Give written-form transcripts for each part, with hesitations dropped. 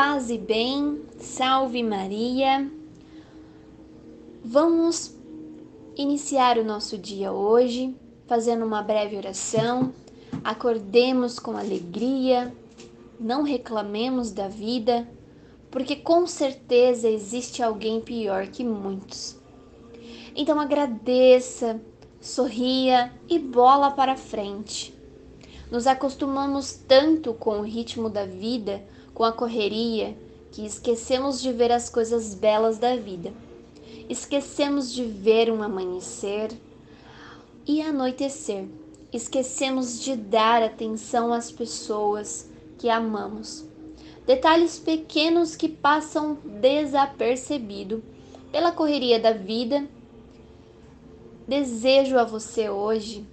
Paz e bem, salve Maria. Vamos iniciar o nosso dia hoje fazendo uma breve oração. Acordemos com alegria, não reclamemos da vida, porque com certeza existe alguém pior que muitos. Então agradeça, sorria e bola para frente. Nos acostumamos tanto com o ritmo da vida, com a correria, que esquecemos de ver as coisas belas da vida. Esquecemos de ver um amanhecer e anoitecer. Esquecemos de dar atenção às pessoas que amamos. Detalhes pequenos que passam desapercebido pela correria da vida. Desejo a você hoje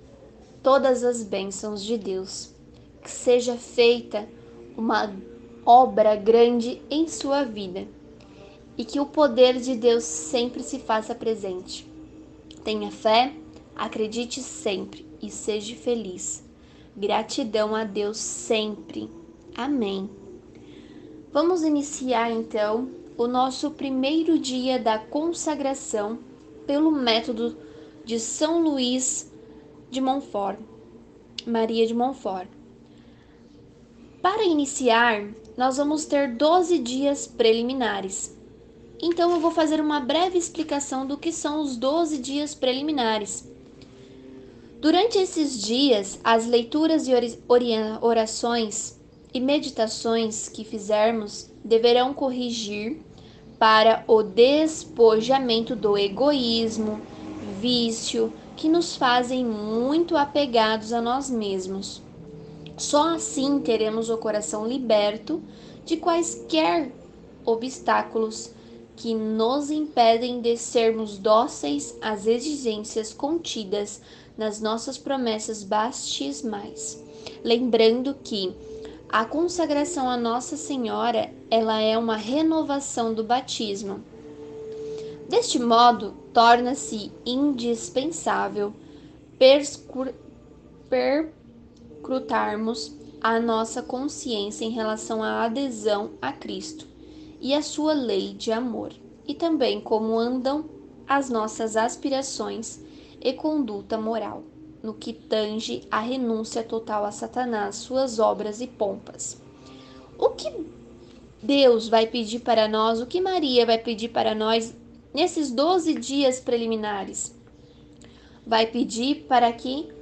todas as bênçãos de Deus. Que seja feita uma obra grande em sua vida e que o poder de Deus sempre se faça presente. Tenha fé, acredite sempre e seja feliz. Gratidão a Deus sempre. Amém. Vamos iniciar então o nosso primeiro dia da consagração pelo método de São Luís de Montfort, Maria de Montfort. Para iniciar, nós vamos ter 12 dias preliminares. Então eu vou fazer uma breve explicação do que são os 12 dias preliminares. Durante esses dias, as leituras e orações e meditações que fizermos deverão corrigir para o despojamento do egoísmo, vício, que nos fazem muito apegados a nós mesmos. Só assim teremos o coração liberto de quaisquer obstáculos que nos impedem de sermos dóceis às exigências contidas nas nossas promessas batismais. Lembrando que a consagração a Nossa Senhora, ela é uma renovação do batismo. Deste modo, torna-se indispensável perscrutarmos a nossa consciência em relação à adesão a Cristo e a sua lei de amor, e também como andam as nossas aspirações e conduta moral, no que tange a renúncia total a Satanás, suas obras e pompas. O que Deus vai pedir para nós, o que Maria vai pedir para nós nesses 12 dias preliminares? Vai pedir para que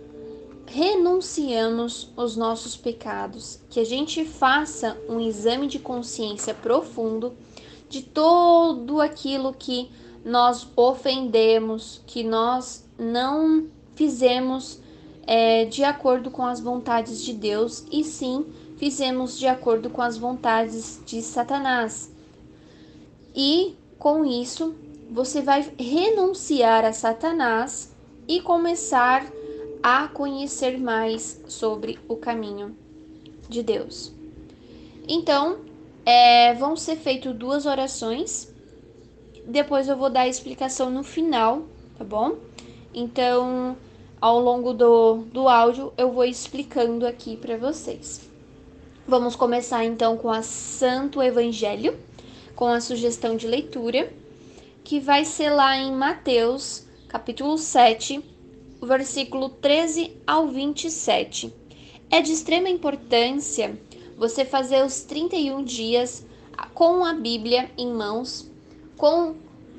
renunciamos os nossos pecados, que a gente faça um exame de consciência profundo de tudo aquilo que nós ofendemos, que nós não fizemos de acordo com as vontades de Deus, e sim fizemos de acordo com as vontades de Satanás. E com isso, você vai renunciar a Satanás e começar a conhecer mais sobre o caminho de Deus. Então, vão ser feitas 2 orações. Depois eu vou dar a explicação no final, tá bom? Então, ao longo do áudio, eu vou explicando aqui para vocês. Vamos começar então com a Santo Evangelho, com a sugestão de leitura, que vai ser lá em Mateus, capítulo 7, versículo 13 ao 27. É de extrema importância você fazer os 31 dias com a Bíblia em mãos, com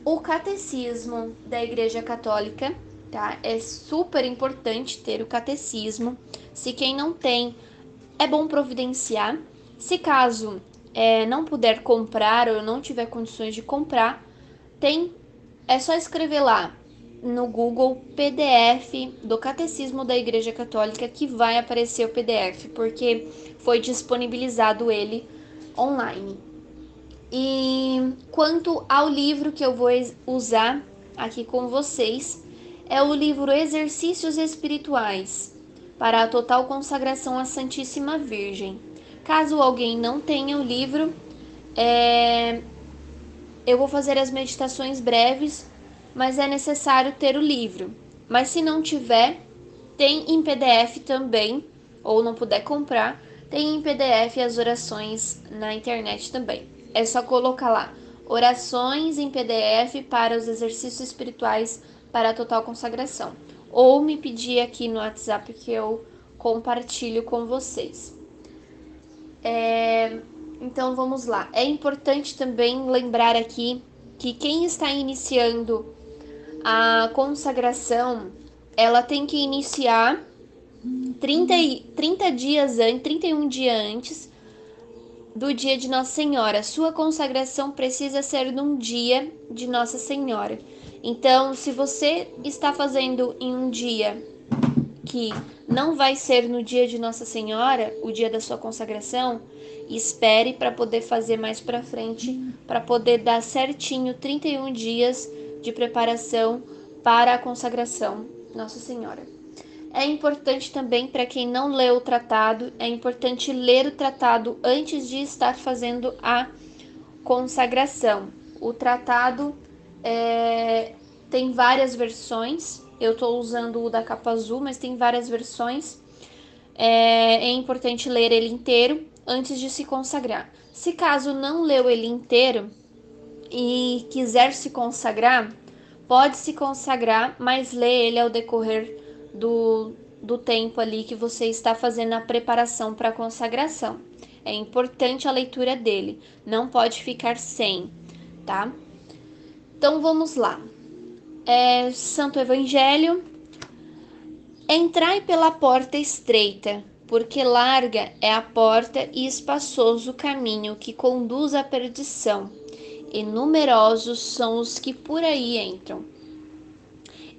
o catecismo da Igreja Católica, tá? É super importante ter o catecismo. Se quem não tem, é bom providenciar. Se caso não puder comprar ou não tiver condições de comprar, é só escrever lá no Google PDF do Catecismo da Igreja Católica, que vai aparecer o PDF, porque foi disponibilizado ele online. E quanto ao livro que eu vou usar aqui com vocês, é o livro Exercícios Espirituais para a Total Consagração à Santíssima Virgem. Caso alguém não tenha o livro, eu vou fazer as meditações breves, mas é necessário ter o livro. Mas se não tiver, tem em PDF também, ou não puder comprar, tem em PDF as orações na internet também. é só colocar lá orações em PDF para os exercícios espirituais para a total consagração. Ou me pedir aqui no WhatsApp que eu compartilho com vocês. Então vamos lá. É importante também lembrar aqui que quem está iniciando a consagração, ela tem que iniciar 31 dias antes do dia de Nossa Senhora. Sua consagração precisa ser num dia de Nossa Senhora. Então, se você está fazendo em um dia que não vai ser no dia de Nossa Senhora, o dia da sua consagração, espere para poder fazer mais para frente, para poder dar certinho 31 dias de preparação para a consagração Nossa Senhora. É importante também, para quem não leu o tratado, é importante ler o tratado antes de estar fazendo a consagração. O tratado tem várias versões. Eu estou usando o da capa azul, mas tem várias versões. É importante ler ele inteiro antes de se consagrar. Se caso não leu ele inteiro e quiser se consagrar, pode se consagrar, mas lê ele ao decorrer do tempo ali que você está fazendo a preparação para a consagração. É importante a leitura dele, não pode ficar sem, tá? Então vamos lá. Santo Evangelho. Entrai pela porta estreita, porque larga é a porta e espaçoso o caminho que conduz à perdição, e numerosos são os que por aí entram.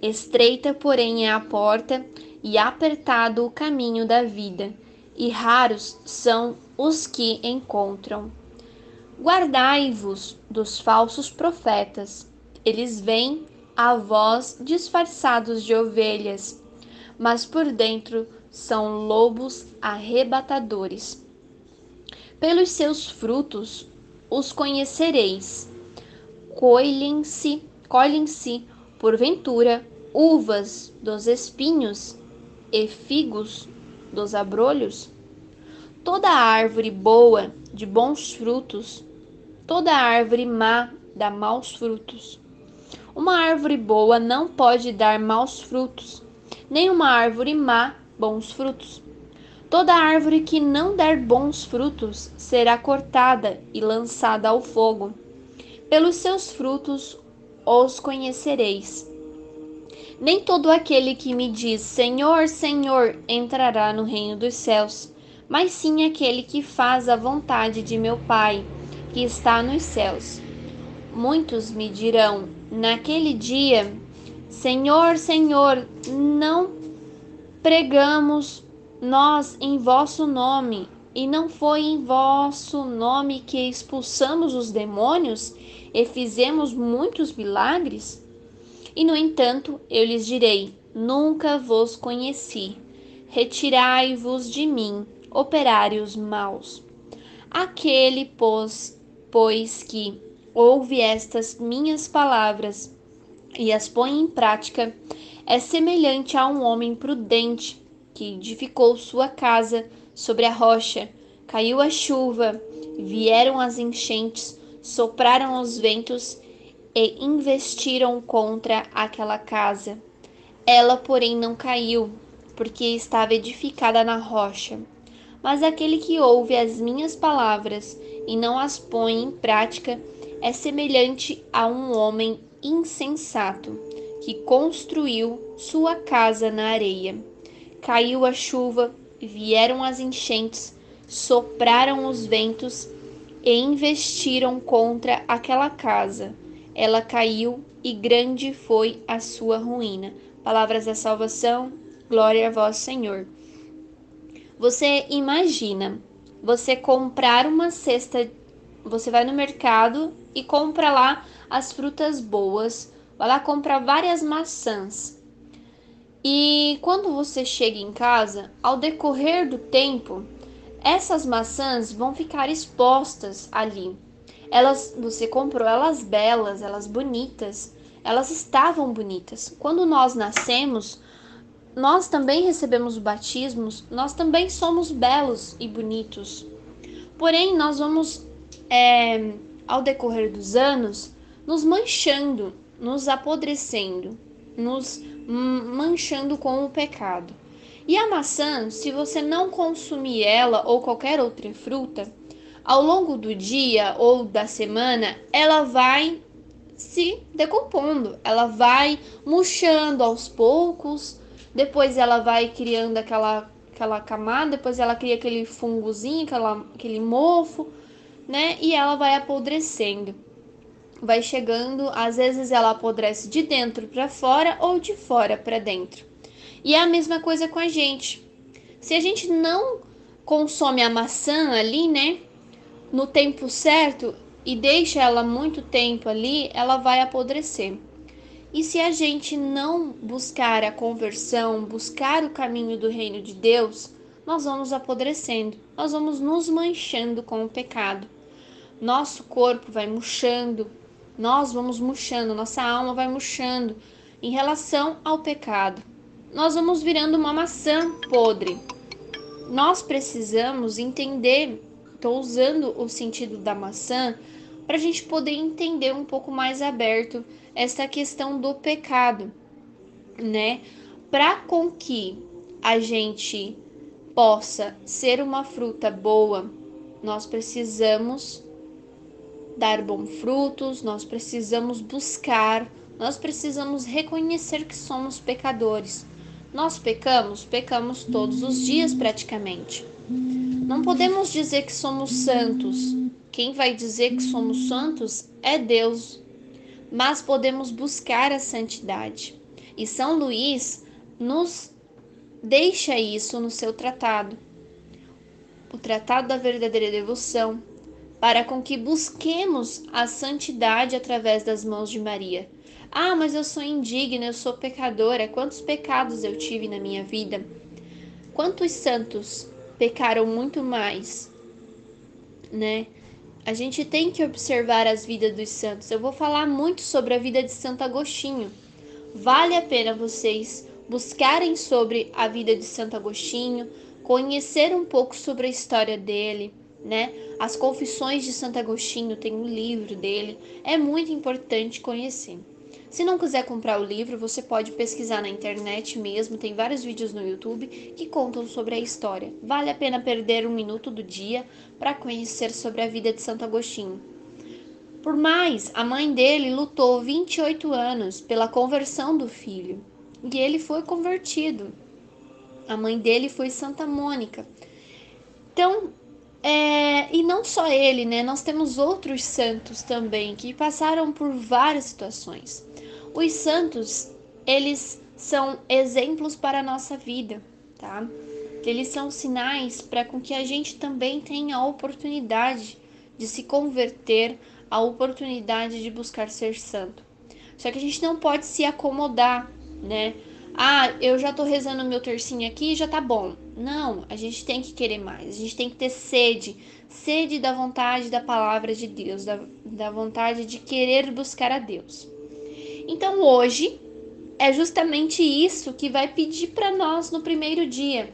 Estreita, porém, é a porta e apertado o caminho da vida, e raros são os que encontram. Guardai-vos dos falsos profetas. Eles vêm a vós disfarçados de ovelhas, mas por dentro são lobos arrebatadores. Pelos seus frutos os conhecereis. Colhem-se, porventura, uvas dos espinhos e figos dos abrolhos? Toda árvore boa de bons frutos, toda árvore má dá maus frutos. Uma árvore boa não pode dar maus frutos, nem uma árvore má bons frutos. Toda árvore que não der bons frutos será cortada e lançada ao fogo. Pelos seus frutos os conhecereis. Nem todo aquele que me diz Senhor, Senhor entrará no reino dos céus, mas sim aquele que faz a vontade de meu Pai, que está nos céus. Muitos me dirão naquele dia: Senhor, Senhor, não pregamos nós em vosso nome, e não foi em vosso nome que expulsamos os demônios e fizemos muitos milagres? E no entanto, eu lhes direi: nunca vos conheci. Retirai-vos de mim, operários maus. Aquele, pois que ouve estas minhas palavras e as põe em prática, é semelhante a um homem prudente que edificou sua casa sobre a rocha. Caiu a chuva, vieram as enchentes, sopraram os ventos e investiram contra aquela casa. Ela, porém, não caiu, porque estava edificada na rocha. Mas aquele que ouve as minhas palavras e não as põe em prática é semelhante a um homem insensato que construiu sua casa na areia. Caiu a chuva, vieram as enchentes, sopraram os ventos e investiram contra aquela casa. Ela caiu e grande foi a sua ruína. Palavras da salvação, glória a vós, Senhor. Você imagina, você comprar uma cesta, você vai no mercado e compra lá as frutas boas, vai lá comprar várias maçãs. E quando você chega em casa, ao decorrer do tempo, essas maçãs vão ficar expostas ali. Você comprou elas belas, elas bonitas, elas estavam bonitas. Quando nós nascemos, nós também recebemos o batismo, nós também somos belos e bonitos. Porém, nós vamos ao decorrer dos anos, nos manchando, nos apodrecendo, nos manchando com o pecado. E a maçã, se você não consumir ela ou qualquer outra fruta, ao longo do dia ou da semana, ela vai se decompondo, ela vai murchando aos poucos, depois ela vai criando aquela camada, depois ela cria aquele fungozinho, aquele mofo, né? E ela vai apodrecendo. Vai chegando, às vezes ela apodrece de dentro para fora ou de fora para dentro. E é a mesma coisa com a gente. Se a gente não consome a maçã ali, né, no tempo certo e deixa ela muito tempo ali, ela vai apodrecer. E se a gente não buscar a conversão, buscar o caminho do reino de Deus, nós vamos apodrecendo, nós vamos nos manchando com o pecado. Nosso corpo vai murchando, nós vamos murchando, nossa alma vai murchando em relação ao pecado. Nós vamos virando uma maçã podre. Nós precisamos entender, estou usando o sentido da maçã, para a gente poder entender um pouco mais aberto essa questão do pecado, né? Para com que a gente possa ser uma fruta boa, nós precisamos dar bons frutos, nós precisamos buscar, nós precisamos reconhecer que somos pecadores. Nós pecamos todos os dias praticamente. Não podemos dizer que somos santos. Quem vai dizer que somos santos é Deus. Mas podemos buscar a santidade. E São Luís nos deixa isso no seu tratado. O Tratado da Verdadeira Devoção, para com que busquemos a santidade através das mãos de Maria. Ah, mas eu sou indigna, eu sou pecadora. Quantos pecados eu tive na minha vida? Quantos santos pecaram muito mais, né? A gente tem que observar as vidas dos santos. Eu vou falar muito sobre a vida de Santo Agostinho. Vale a pena vocês buscarem sobre a vida de Santo Agostinho, conhecer um pouco sobre a história dele, né? As Confissões de Santo Agostinho, tem um livro dele, é muito importante conhecer. Se não quiser comprar o livro, você pode pesquisar na internet mesmo, tem vários vídeos no YouTube que contam sobre a história. Vale a pena perder um minuto do dia para conhecer sobre a vida de Santo Agostinho. Por mais, a mãe dele lutou 28 anos pela conversão do filho, e ele foi convertido. A mãe dele foi Santa Mônica. Então, e não só ele, né? Nós temos outros santos também que passaram por várias situações. Os santos, eles são exemplos para a nossa vida, tá? Eles são sinais para com que a gente também tenha a oportunidade de se converter, a oportunidade de buscar ser santo. Só que a gente não pode se acomodar, né? Ah, eu já tô rezando meu tercinho aqui e já tá bom. Não, a gente tem que querer mais, a gente tem que ter sede da vontade da palavra de Deus, da vontade de querer buscar a Deus. Então hoje é justamente isso que vai pedir para nós no primeiro dia.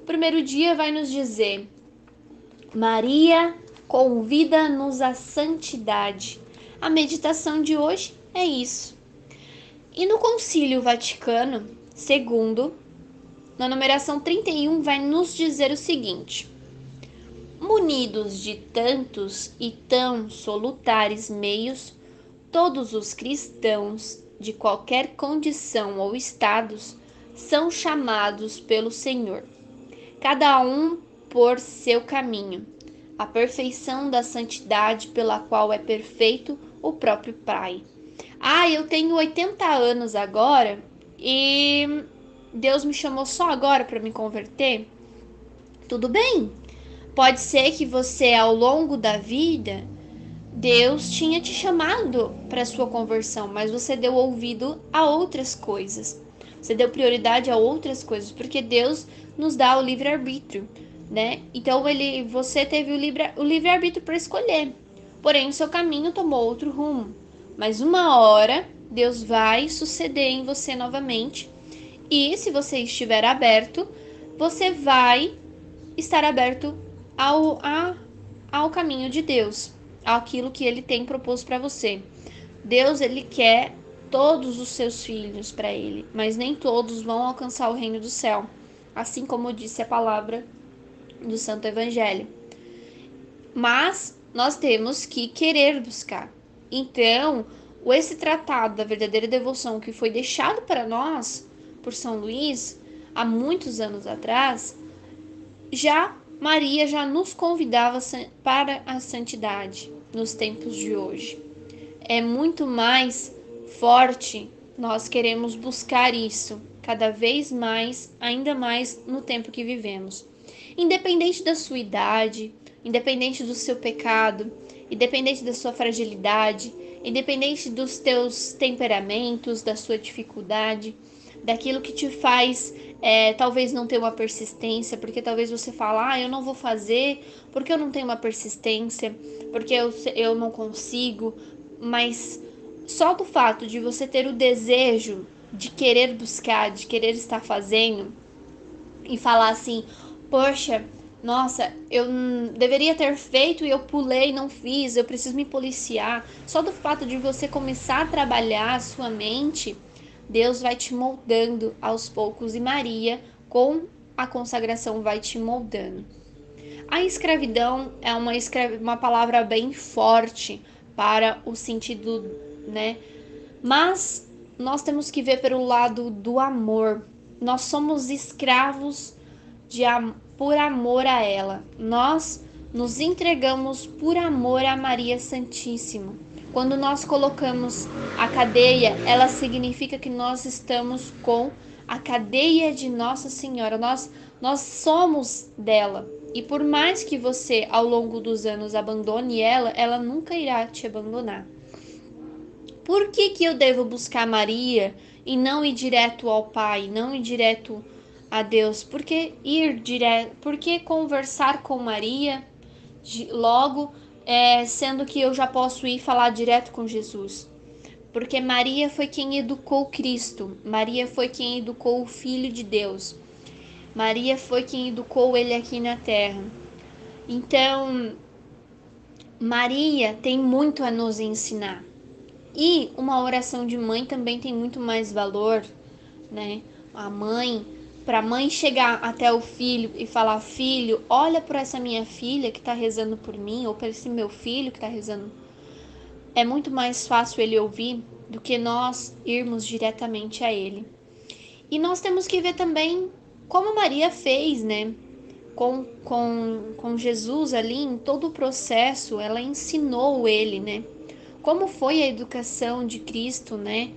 O primeiro dia vai nos dizer: Maria, convida-nos à santidade. A meditação de hoje é isso. E no Concílio Vaticano II, na numeração 31, vai nos dizer o seguinte: munidos de tantos e tão salutares meios, todos os cristãos, de qualquer condição ou estados, são chamados pelo Senhor, cada um por seu caminho, a perfeição da santidade pela qual é perfeito o próprio Pai. Ah, eu tenho 80 anos agora e Deus me chamou só agora para me converter? Tudo bem. Pode ser que você, ao longo da vida, Deus tinha te chamado para sua conversão, mas você deu ouvido a outras coisas. Você deu prioridade a outras coisas, porque Deus nos dá o livre-arbítrio, né? Então você teve o livre-arbítrio para escolher. Porém, o seu caminho tomou outro rumo. Mas uma hora, Deus vai suceder em você novamente. E se você estiver aberto, você vai estar aberto ao caminho de Deus, aquilo que ele tem proposto para você. Deus, ele quer todos os seus filhos para ele, mas nem todos vão alcançar o reino do céu, assim como disse a palavra do Santo Evangelho. Mas nós temos que querer buscar. Então, esse tratado da verdadeira devoção que foi deixado para nós por São Luís há muitos anos atrás, Maria já nos convidava para a santidade nos tempos de hoje. É muito mais forte, nós queremos buscar isso cada vez mais, ainda mais no tempo que vivemos. Independente da sua idade, independente do seu pecado, independente da sua fragilidade, independente dos teus temperamentos, da sua dificuldade, daquilo que te faz talvez não ter uma persistência, porque talvez você fala, eu não vou fazer porque eu não tenho uma persistência, porque eu não consigo, mas só do fato de você ter o desejo de querer buscar, de querer estar fazendo e falar assim, poxa, nossa, eu deveria ter feito e eu pulei, não fiz, eu preciso me policiar. Só do fato de você começar a trabalhar a sua mente, Deus vai te moldando aos poucos e Maria, com a consagração, vai te moldando. A escravidão é uma palavra bem forte para o sentido, né? Mas nós temos que ver pelo lado do amor. Nós somos escravos por amor a ela. Nós nos entregamos por amor a Maria Santíssima. Quando nós colocamos a cadeia, ela significa que nós estamos com a cadeia de Nossa Senhora. Nós somos dela. E por mais que você, ao longo dos anos, abandone ela, ela nunca irá te abandonar. Por que eu devo buscar Maria e não ir direto ao Pai, não ir direto a Deus? Por que ir direto? Por que conversar com Maria logo, sendo que eu já posso ir falar direto com Jesus? Porque Maria foi quem educou Cristo, Maria foi quem educou o Filho de Deus, Maria foi quem educou ele aqui na terra. Então, Maria tem muito a nos ensinar. E uma oração de mãe também tem muito mais valor, né? Para a mãe chegar até o filho e falar, filho, olha por essa minha filha que está rezando por mim, ou por esse meu filho que está rezando. É muito mais fácil ele ouvir do que nós irmos diretamente a ele. E nós temos que ver também como Maria fez, né? Com Jesus ali, em todo o processo, ela ensinou ele, né? Como foi a educação de Cristo, né?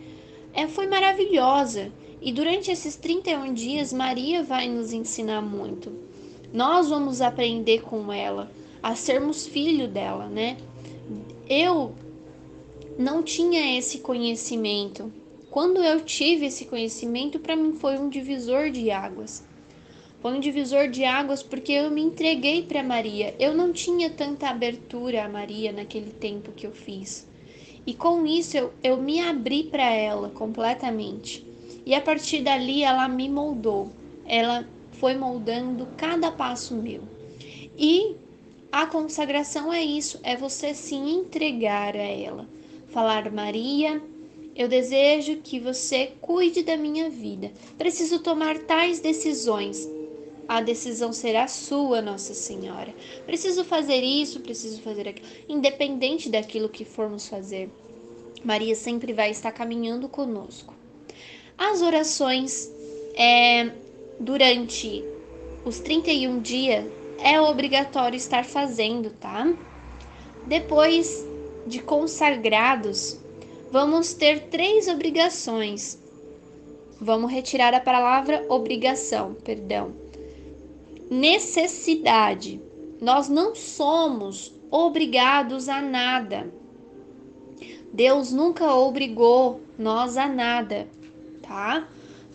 Foi maravilhosa. E durante esses 31 dias, Maria vai nos ensinar muito. Nós vamos aprender com ela a sermos filho dela, né? Eu não tinha esse conhecimento. Quando eu tive esse conhecimento, para mim foi um divisor de águas. Foi um divisor de águas porque eu me entreguei para Maria. Eu não tinha tanta abertura a Maria naquele tempo que eu fiz. E com isso eu me abri para ela completamente. E a partir dali ela me moldou. Ela foi moldando cada passo meu. E a consagração é isso, é você se entregar a ela. Falar, Maria, eu desejo que você cuide da minha vida. Preciso tomar tais decisões. A decisão será sua, Nossa Senhora. Preciso fazer isso, preciso fazer aquilo. Independente daquilo que formos fazer, Maria sempre vai estar caminhando conosco. As orações durante os 31 dias é obrigatório estar fazendo, tá? Depois de consagrados, vamos ter 3 obrigações. Vamos retirar a palavra obrigação, necessidade. Nós não somos obrigados a nada. Deus nunca obrigou nós a nada, tá?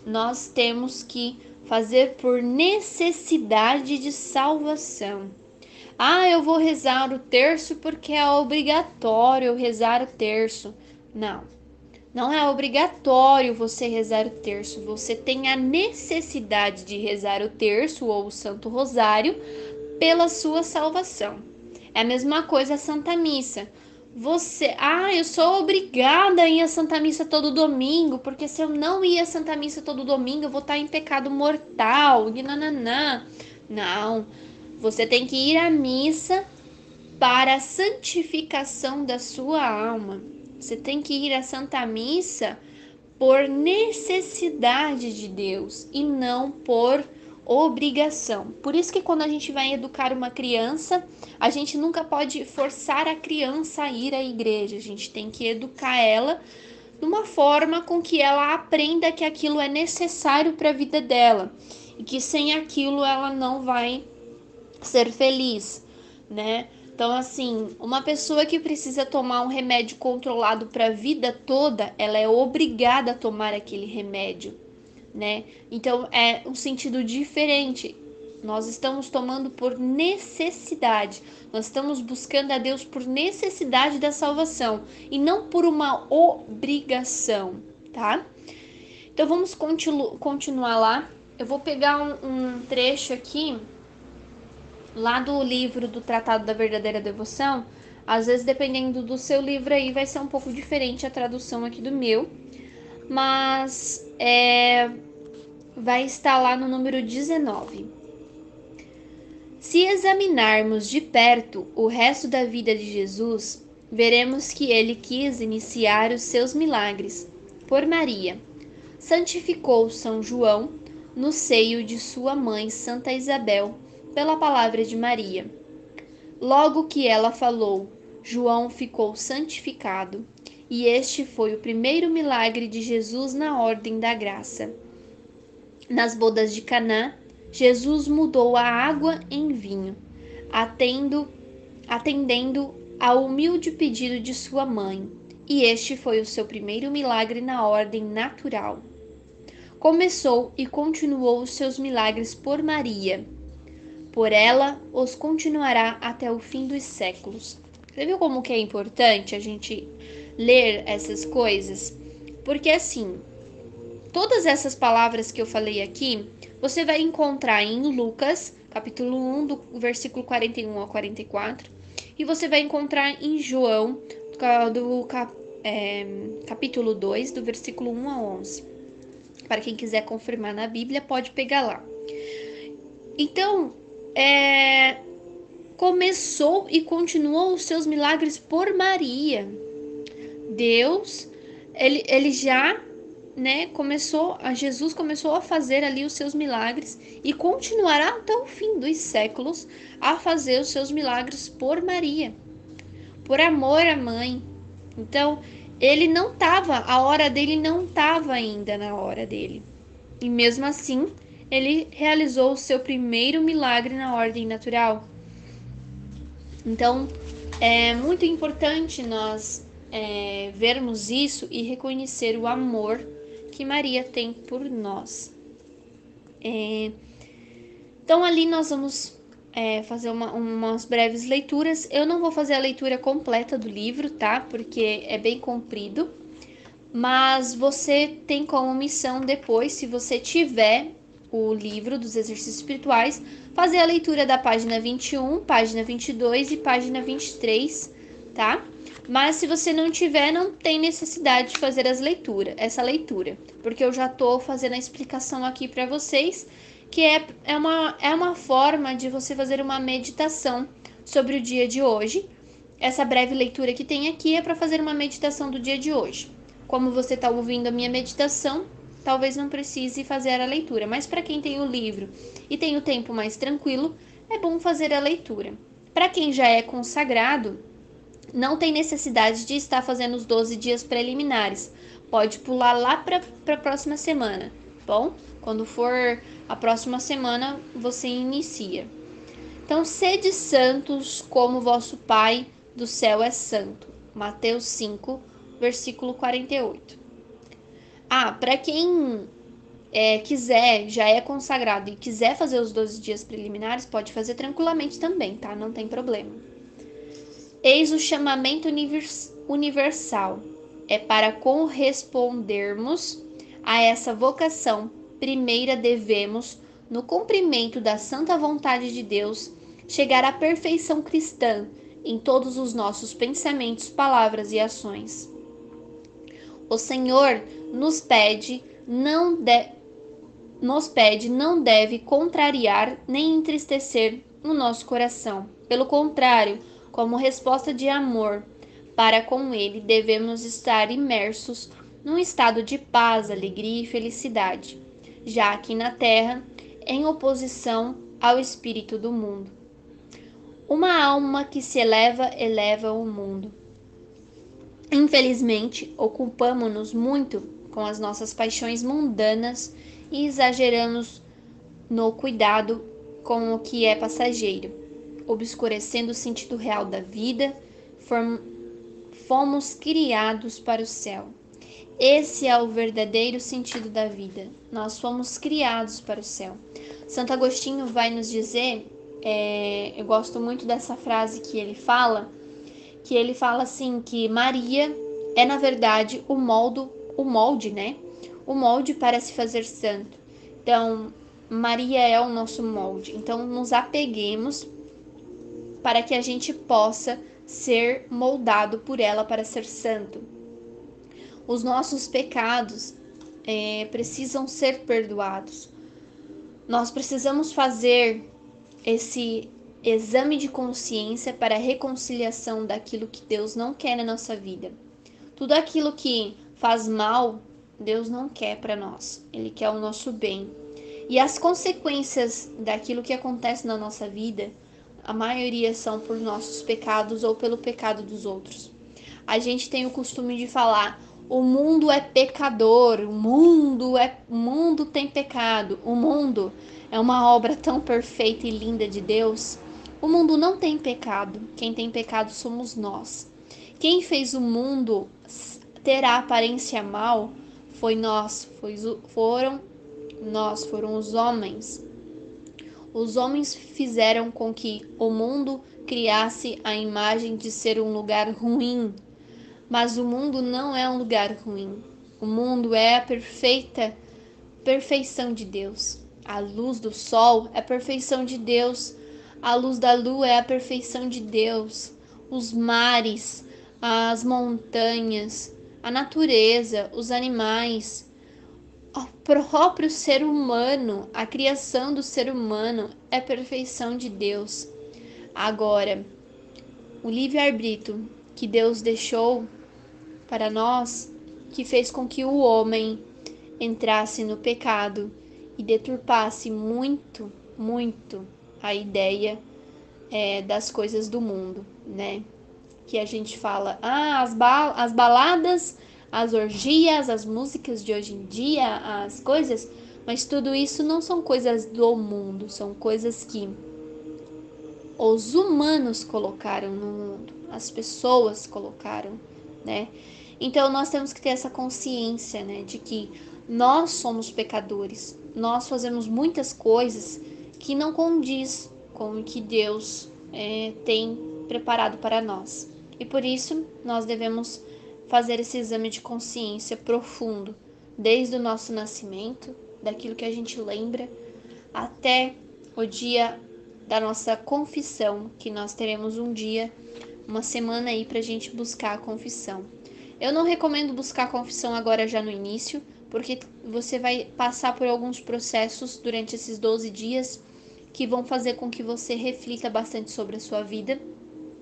Nós temos que fazer por necessidade de salvação. Eu vou rezar o terço porque é obrigatório eu rezar o terço. Não é obrigatório você rezar o terço. Você tem a necessidade de rezar o terço ou o Santo Rosário pela sua salvação. É a mesma coisa a Santa Missa. Eu sou obrigada a ir à Santa Missa todo domingo, porque se eu não ir à Santa Missa todo domingo, eu vou estar em pecado mortal. E nananã. Não, você tem que ir à missa para a santificação da sua alma. Você tem que ir à Santa Missa por necessidade de Deus e não por obrigação. Por isso que quando a gente vai educar uma criança, a gente nunca pode forçar a criança a ir à igreja. A gente tem que educar ela de uma forma com que ela aprenda que aquilo é necessário para a vida dela e que sem aquilo ela não vai ser feliz, né? Então, assim, uma pessoa que precisa tomar um remédio controlado para a vida toda, ela é obrigada a tomar aquele remédio, né? Então, é um sentido diferente. Nós estamos tomando por necessidade. Nós estamos buscando a Deus por necessidade da salvação e não por uma obrigação, tá? Então, vamos continuar lá. Eu vou pegar um trecho aqui lá do livro do Tratado da Verdadeira Devoção. Às vezes, dependendo do seu livro aí, vai ser um pouco diferente a tradução aqui do meu, mas vai estar lá no número 19. Se examinarmos de perto o resto da vida de Jesus, veremos que ele quis iniciar os seus milagres por Maria. Santificou São João no seio de sua mãe Santa Isabel, pela palavra de Maria. Logo que ela falou, João ficou santificado, e este foi o primeiro milagre de Jesus na ordem da graça. Nas bodas de Caná, Jesus mudou a água em vinho, atendendo ao humilde pedido de sua mãe, e este foi o seu primeiro milagre na ordem natural. Começou e continuou os seus milagres por Maria. Por ela os continuará até o fim dos séculos. Você viu como que é importante a gente ler essas coisas? Porque assim, todas essas palavras que eu falei aqui, você vai encontrar em Lucas, capítulo 1, do versículo 41 ao 44, e você vai encontrar em João, capítulo 2, do versículo 1 a 11. Para quem quiser confirmar na Bíblia, pode pegar lá. Então, começou e continuou os seus milagres por Maria. Deus, ele já, né, Jesus começou a fazer ali os seus milagres e continuará até o fim dos séculos a fazer os seus milagres por Maria, por amor à mãe. Então, a hora dele não estava ainda na hora dele. E mesmo assim, ele realizou o seu primeiro milagre na ordem natural. Então, é muito importante nós vermos isso e reconhecer o amor que Maria tem por nós. Então, ali nós vamos fazer umas breves leituras. Eu não vou fazer a leitura completa do livro, tá? Porque é bem comprido. Mas você tem como missão depois, se você tiver o livro dos exercícios espirituais, fazer a leitura da página 21, página 22 e página 23, tá? Mas se você não tiver, não tem necessidade de fazer essa leitura, porque eu já tô fazendo a explicação aqui para vocês, que é uma forma de você fazer uma meditação sobre o dia de hoje. Essa breve leitura que tem aqui é para fazer uma meditação do dia de hoje. Como você está ouvindo a minha meditação, talvez não precise fazer a leitura, mas para quem tem o livro e tem o tempo mais tranquilo, é bom fazer a leitura. Para quem já é consagrado, não tem necessidade de estar fazendo os 12 dias preliminares. Pode pular lá para a próxima semana, bom? Quando for a próxima semana, você inicia. Então, sede santos como vosso Pai do céu é santo. Mateus 5, versículo 48. Para quem quiser, já é consagrado e quiser fazer os 12 dias preliminares, pode fazer tranquilamente também, tá? Não tem problema. Eis o chamamento universal. É para correspondermos a essa vocação, primeira devemos, no cumprimento da santa vontade de Deus, chegar à perfeição cristã em todos os nossos pensamentos, palavras e ações. O Senhor nos pede, não deve contrariar nem entristecer o nosso coração. Pelo contrário, como resposta de amor para com Ele, devemos estar imersos num estado de paz, alegria e felicidade, já aqui na terra, em oposição ao espírito do mundo. Uma alma que se eleva, eleva o mundo. Infelizmente, ocupamos-nos muito com as nossas paixões mundanas e exageramos no cuidado com o que é passageiro, obscurecendo o sentido real da vida. Fomos criados para o céu. Esse é o verdadeiro sentido da vida. Nós fomos criados para o céu. Santo Agostinho vai nos dizer, eu gosto muito dessa frase que ele fala assim, que Maria é, na verdade, o molde, né? O molde para se fazer santo. Então, Maria é o nosso molde. Então, nos apeguemos para que a gente possa ser moldado por ela para ser santo. Os nossos pecados precisam ser perdoados. Nós precisamos fazer esse exame de consciência para a reconciliação daquilo que Deus não quer na nossa vida. Tudo aquilo que faz mal, Deus não quer para nós. Ele quer o nosso bem. E as consequências daquilo que acontece na nossa vida, a maioria são por nossos pecados ou pelo pecado dos outros. A gente tem o costume de falar: o mundo é pecador, o mundo tem pecado, o mundo é uma obra tão perfeita e linda de Deus. O mundo não tem pecado, quem tem pecado somos nós. Quem fez o mundo ter a aparência mal foram os homens. Os homens fizeram com que o mundo criasse a imagem de ser um lugar ruim. Mas o mundo não é um lugar ruim. O mundo é a perfeição de Deus. A luz do sol é a perfeição de Deus. A luz da lua é a perfeição de Deus. Os mares, as montanhas, a natureza, os animais, o próprio ser humano, a criação do ser humano é a perfeição de Deus. Agora, o livre-arbítrio que Deus deixou para nós, que fez com que o homem entrasse no pecado e deturpasse muito, muito a ideia das coisas do mundo, né? Que a gente fala, as baladas, as orgias, as músicas de hoje em dia, as coisas, mas tudo isso não são coisas do mundo, são coisas que os humanos colocaram no mundo, as pessoas colocaram, né? Então nós temos que ter essa consciência, né, de que nós somos pecadores, nós fazemos muitas coisas que não condiz com o que Deus tem preparado para nós. E por isso nós devemos fazer esse exame de consciência profundo, desde o nosso nascimento, daquilo que a gente lembra, até o dia da nossa confissão, que nós teremos um dia, uma semana aí pra gente buscar a confissão. Eu não recomendo buscar a confissão agora já no início, porque você vai passar por alguns processos durante esses 12 dias que vão fazer com que você reflita bastante sobre a sua vida.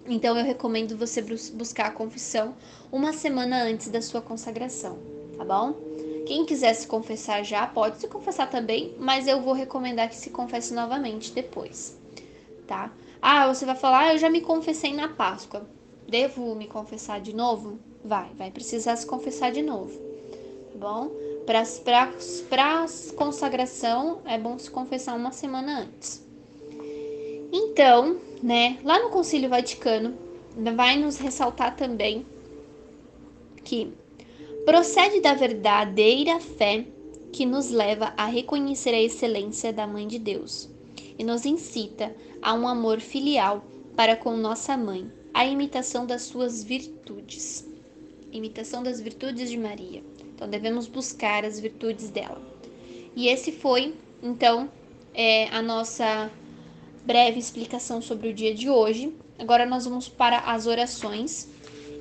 Então eu recomendo você buscar a confissão uma semana antes da sua consagração, tá bom? Quem quiser se confessar já, pode se confessar também, mas eu vou recomendar que se confesse novamente depois, tá? Você vai falar, eu já me confessei na Páscoa. Devo me confessar de novo? Vai precisar se confessar de novo, tá bom? Para consagração, é bom se confessar uma semana antes. Então, né, lá no Concílio Vaticano, vai nos ressaltar também que procede da verdadeira fé que nos leva a reconhecer a excelência da Mãe de Deus e nos incita a um amor filial para com nossa Mãe, a imitação das suas virtudes. Imitação das virtudes de Maria. Então, devemos buscar as virtudes dela. E esse foi, então, a nossa breve explicação sobre o dia de hoje. Agora nós vamos para as orações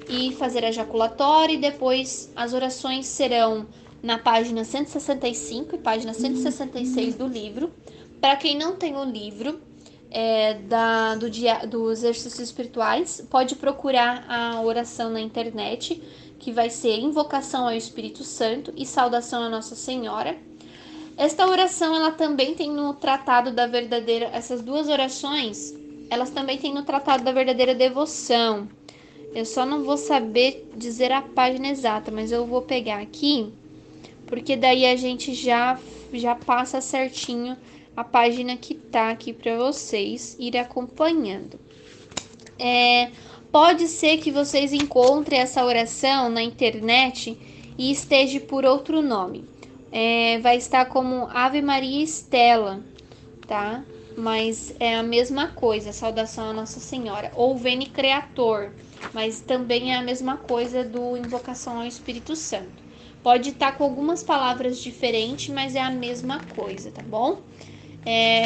e fazer a jaculatória, e depois as orações serão na página 165 e página 166 do livro. Para quem não tem o livro dos exercícios espirituais, pode procurar a oração na internet, que vai ser invocação ao Espírito Santo e saudação a Nossa Senhora. Esta oração, ela também tem no Tratado da Verdadeira, essas duas orações, elas também tem no Tratado da Verdadeira Devoção. Eu só não vou saber dizer a página exata, mas eu vou pegar aqui, porque daí a gente já passa certinho a página que tá aqui para vocês irem acompanhando. Pode ser que vocês encontrem essa oração na internet e esteja por outro nome. Vai estar como Ave Maria Estela, tá? Mas é a mesma coisa, saudação a Nossa Senhora. Ou Veni Creator, mas também é a mesma coisa do invocação ao Espírito Santo. Pode estar com algumas palavras diferentes, mas é a mesma coisa, tá bom?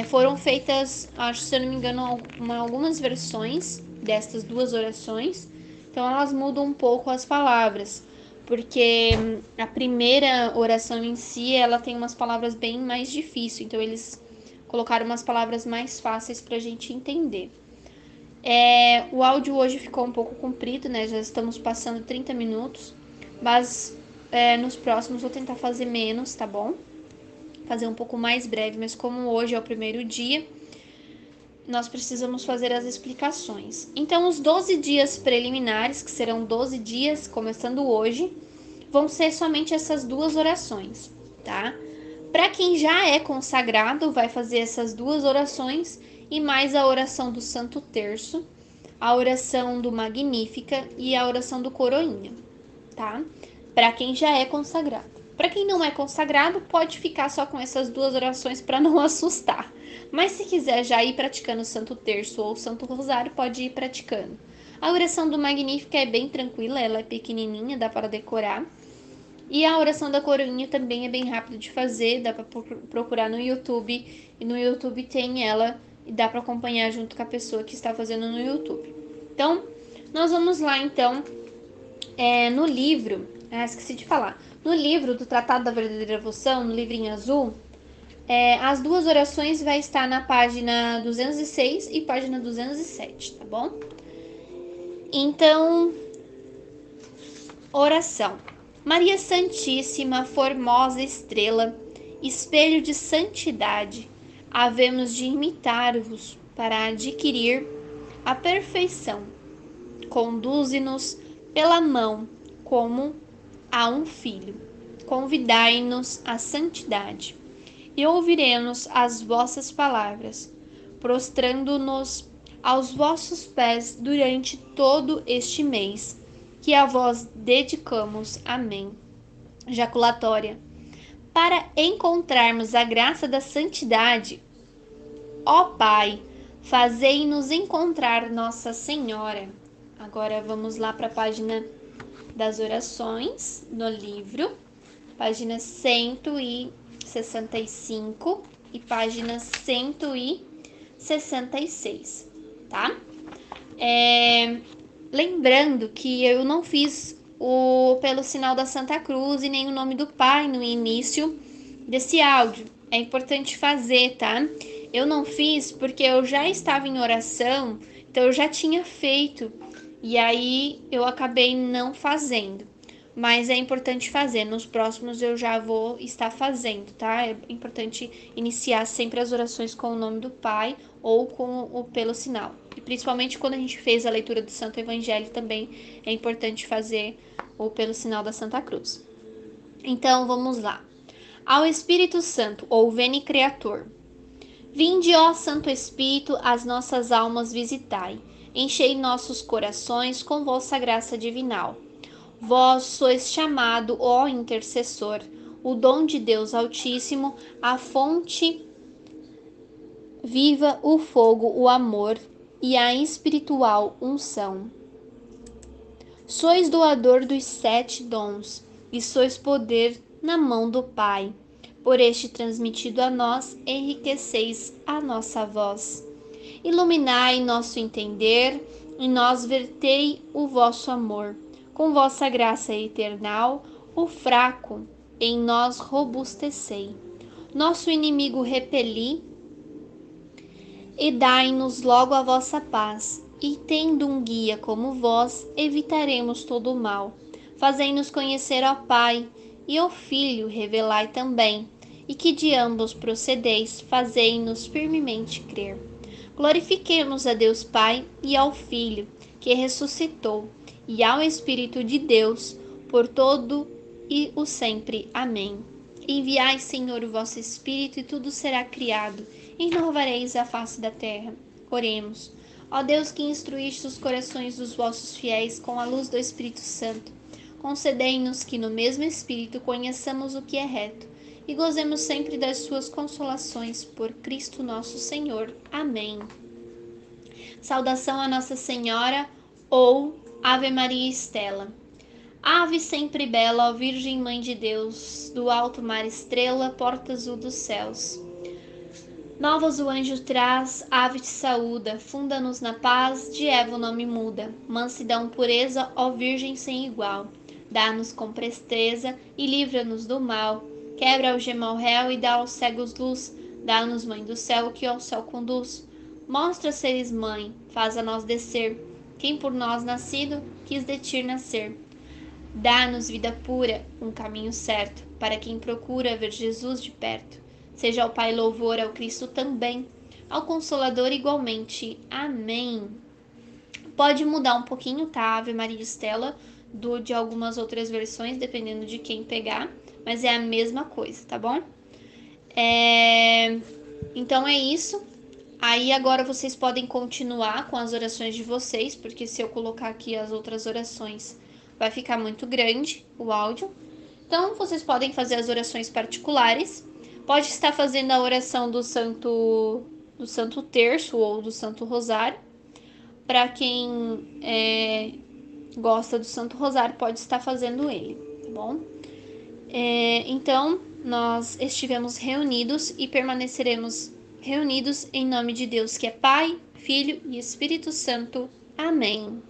Foram feitas, acho, se eu não me engano, algumas versões destas duas orações, então elas mudam um pouco as palavras, porque a primeira oração em si, ela tem umas palavras bem mais difíceis, então eles colocaram umas palavras mais fáceis para a gente entender. O áudio hoje ficou um pouco comprido, né? Já estamos passando 30 minutos, mas nos próximos vou tentar fazer menos, tá bom? Fazer um pouco mais breve, mas como hoje é o primeiro dia, nós precisamos fazer as explicações. Então, os 12 dias preliminares, que serão 12 dias, começando hoje, vão ser somente essas duas orações, tá? Para quem já é consagrado, vai fazer essas duas orações e mais a oração do Santo Terço, a oração do Magnífica e a oração do Coroinha, tá? Para quem já é consagrado. Para quem não é consagrado, pode ficar só com essas duas orações para não assustar. Mas se quiser já ir praticando o Santo Terço ou o Santo Rosário, pode ir praticando. A oração do Magnífica é bem tranquila, ela é pequenininha, dá para decorar. E a oração da Coroinha também é bem rápido de fazer, dá para procurar no YouTube. E no YouTube tem ela e dá para acompanhar junto com a pessoa que está fazendo no YouTube. Então, nós vamos lá então no livro, esqueci de falar. No livro do Tratado da Verdadeira Devoção, no livrinho azul, as duas orações vai estar na página 206 e página 207, tá bom? Então, oração. Maria Santíssima, formosa estrela, espelho de santidade, havemos de imitar-vos para adquirir a perfeição. Conduze-nos pela mão como a um filho. Convidai-nos à santidade e ouviremos as vossas palavras, prostrando-nos aos vossos pés durante todo este mês, que a vós dedicamos. Amém. Jaculatória. Para encontrarmos a graça da santidade, ó Pai, fazei-nos encontrar Nossa Senhora. Agora vamos lá para a página das orações no livro, página 165 e página 166, tá? Lembrando que eu não fiz pelo sinal da Santa Cruz e nem o nome do Pai no início desse áudio. É importante fazer, tá? Eu não fiz porque eu já estava em oração, então eu já tinha feito. E aí eu acabei não fazendo, mas é importante fazer. Nos próximos eu já vou estar fazendo, tá? É importante iniciar sempre as orações com o nome do Pai ou pelo sinal. E principalmente quando a gente fez a leitura do Santo Evangelho também é importante fazer ou pelo sinal da Santa Cruz. Então vamos lá. Ao Espírito Santo, ou Veni Creator. Vinde, ó Santo Espírito, as nossas almas visitai. Enchei nossos corações com vossa graça divinal. Vós sois chamado, ó intercessor, o dom de Deus Altíssimo, a fonte viva, o fogo, o amor e a espiritual unção. Sois doador dos 7 dons e sois poder na mão do Pai. Por este transmitido a nós, enriqueceis a nossa voz. Iluminai nosso entender, em nós vertei o vosso amor. Com vossa graça eternal, o fraco em nós robustecei. Nosso inimigo repeli, e dai-nos logo a vossa paz. E tendo um guia como vós, evitaremos todo o mal. Fazei-nos conhecer ao Pai, e ao Filho revelai também, e que de ambos procedeis, fazei-nos firmemente crer. Glorifiquemos a Deus Pai e ao Filho, que ressuscitou, e ao Espírito de Deus, por todo e o sempre. Amém. Enviai, Senhor, o vosso Espírito, e tudo será criado, e renovareis a face da terra. Oremos. Ó Deus, que instruíste os corações dos vossos fiéis com a luz do Espírito Santo, concedei-nos que no mesmo Espírito conheçamos o que é reto, e gozemos sempre das suas consolações, por Cristo nosso Senhor. Amém. Saudação a Nossa Senhora, ou Ave Maria Estela. Ave sempre bela, ó Virgem Mãe de Deus, do alto mar estrela, porta azul dos céus. Novas o anjo traz, ave te saúda, funda-nos na paz, de Eva o nome muda. Mansidão, pureza, ó Virgem sem igual, dá-nos com presteza e livra-nos do mal. Quebra algema ao réu e dá aos cegos luz, dá-nos, Mãe do céu, que ao céu conduz. Mostra seres mãe, faz a nós descer, quem por nós nascido quis de ti nascer. Dá-nos vida pura, um caminho certo, para quem procura ver Jesus de perto. Seja ao Pai louvor, ao Cristo também, ao Consolador igualmente. Amém. Pode mudar um pouquinho, tá? Ave Maria Estela, de algumas outras versões, dependendo de quem pegar, mas é a mesma coisa, tá bom? Então é isso. Aí agora vocês podem continuar com as orações de vocês, porque se eu colocar aqui as outras orações, vai ficar muito grande o áudio. Então vocês podem fazer as orações particulares. Pode estar fazendo a oração do Santo Terço ou do Santo Rosário. Para quem gosta do Santo Rosário, pode estar fazendo ele, tá bom? Então, nós estivemos reunidos e permaneceremos reunidos em nome de Deus, que é Pai, Filho e Espírito Santo. Amém.